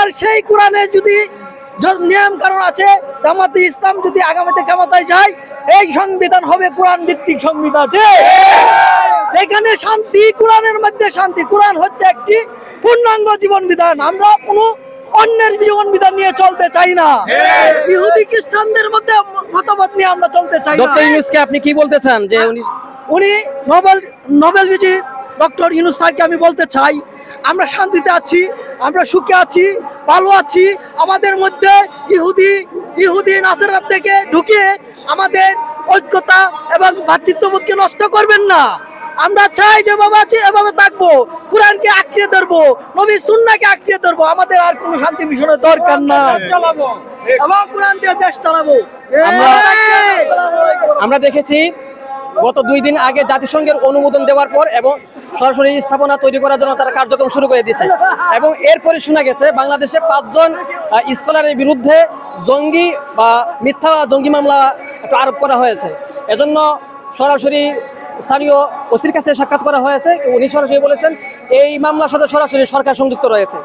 আর সেই কোরআনে যদি নিয়ম কারণ আছে, জামাতে ইসলাম যদি আগামীতে ক্ষমতায় যায়, এই সংবিধান হবে কোরআন ভিত্তিক সংবিধান। এখানে শান্তি, কোরআনের মধ্যে শান্তি। কোরআন হচ্ছে একটি পূর্ণাঙ্গ জীবন বিধান। আমরা কোনো অন্যের জীবন বিধান নিয়ে চলতে চাই না, ইহুদি খ্রিস্টানদের মধ্যে মতবাদ নিয়ে আমরা চলতে চাই না। ডক্টর ইউনূসকে আপনি কি বলতে চান যে উনি নোবেল বিজয়ী ডক্টর ইউনূস স্যারকে আমি বলতে চাই, আমরা শান্তিতে আছি, আমরা সুখে আছি, ভালো আছি। আমাদের মধ্যে ইহুদি নাসারা থেকে ঢুকে আমাদের ঐক্যতা এবং ভ্রাতৃত্ববোধকে নষ্ট করবেন না। আমরা চাই যেভাবে আছি এভাবে থাকবো, কোরআনকে আঁকড়ে ধরবো, নবী সুন্নাহকে আঁকড়ে ধরবো। আমাদের আর কোনো শান্তি মিশনের দরকার না, এবং কোরআন দিয়ে দেশ চালাবো। আমরা দেখেছি গত 2 দিন আগে জাতিসংঘের অনুমোদন দেওয়ার পর এবং সরাসরি স্থাপনা তৈরি করার জন্য তারা কার্যক্রম শুরু করে দিয়েছে, এবং এরপরে শোনা গেছে বাংলাদেশে 5 জন স্কলারের বিরুদ্ধে জঙ্গি বা মিথ্যা জঙ্গি মামলা একটু আরোপ করা হয়েছে। এজন্য সরাসরি স্থানীয় ওসির কাছে সাক্ষাৎ করা হয়েছে। উনি সরাসরি বলেছেন এই মামলার সাথে সরাসরি সরকার সংযুক্ত রয়েছে।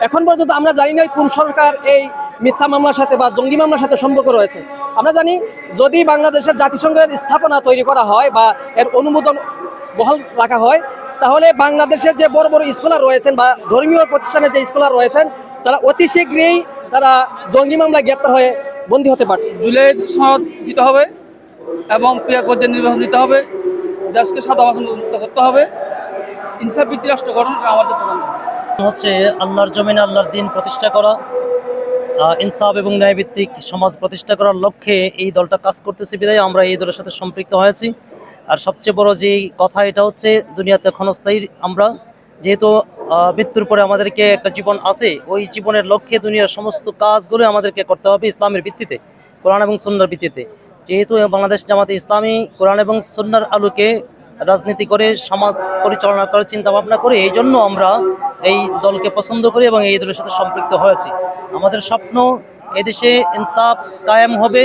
এখন পর্যন্ত আমরা জানি না কোন সরকার এই মিথ্যা মামলার সাথে বা জঙ্গি মামলার সাথে সম্পর্ক রয়েছে। আমরা জানি যদি বাংলাদেশের জাতিসংঘের স্থাপনা তৈরি করা হয় বা এর অনুমোদন বহাল রাখা হয়, তাহলে বাংলাদেশের যে বড় বড় স্কলার রয়েছেন বা ধর্মীয় প্রতিষ্ঠানের যে স্কলার রয়েছেন, তারা অতি শীঘ্রই তারা জঙ্গি মামলায় গ্রেপ্তার হয়ে বন্দী হতে পারে। জুলাই সনদ দিতে হবে এবং ক্রিয়া পর্যায়ে নির্বাচন দিতে হবে, দেশকে সাদামাছি মুক্ত করতে হবে, ইনসাফ ভিত্তিক রাষ্ট্র গঠন আমাদের প্রধান হচ্ছে আল্লাহর জমিনে আল্লাহর দিন প্রতিষ্ঠা করা, ইনসাফ এবং ন্যায়ভিত্তিক সমাজ প্রতিষ্ঠা করার লক্ষ্যে এই দলটা কাজ করতেছে বিধায় আমরা এই দলের সাথে সম্পৃক্ত হয়েছি। আর সবচেয়ে বড় যে কথা এটা হচ্ছে দুনিয়াতে ক্ষণস্থায়ী আমরা, যেহেতু মৃত্যুর পরে আমাদেরকে একটা জীবন আছে, ওই জীবনের লক্ষ্যে দুনিয়ার সমস্ত কাজগুলো আমাদেরকে করতে হবে ইসলামের ভিত্তিতে, কোরআন এবং সুন্নাহর ভিত্তিতে। যেহেতু বাংলাদেশ জামাতে ইসলামী কোরআন এবং সুন্নাহর আলোকে রাজনীতি করে সমাজ পরিচালনা করার চিন্তা ভাবনা করে, এই জন্য আমরা এই দলকে পছন্দ করি এবং এই দলের সাথে সম্পৃক্ত হয়েছি। আমাদের স্বপ্ন এদেশে ইনসাফ কায়েম হবে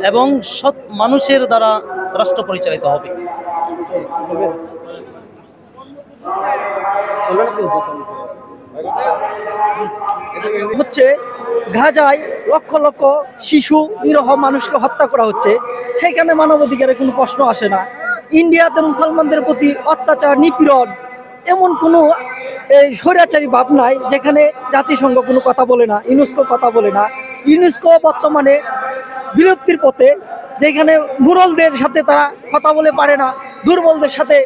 এবং সৎ মানুষের দ্বারা রাষ্ট্র পরিচালিত হবে। হচ্ছে গাজায় লক্ষ লক্ষ শিশু নিরহ মানুষকে হত্যা করা হচ্ছে, সেইখানে মানবাধিকারের কোনো প্রশ্ন আসে না। ইন্ডিয়াতে মুসলমানদের প্রতি অত্যাচার, নিপীড়ন, এমন কোনো স্বৈরাচারী ভাব নাই যেখানে জাতিসংঘ কোনো কথা বলে না, ইউনেস্কো কথা বলে না। ইউনেস্কো বর্তমানে বিলুপ্তির পথে, যেখানে মুরলদের সাথে তারা কথা বলে পারে না, দুর্বলদের সাথে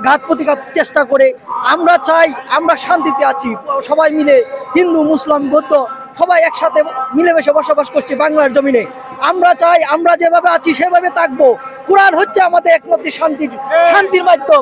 ঘাত প্রতিঘাত চেষ্টা করে। আমরা চাই আমরা শান্তিতে আছি, সবাই মিলে হিন্দু মুসলিম বৌদ্ধ সবাই একসাথে মিলেমিশে বসবাস করছি বাংলার জমিনে। আমরা চাই আমরা যেভাবে আছি সেভাবে থাকবো। কোরআন হচ্ছে আমাদের একমাত্র শান্তির মাধ্যম।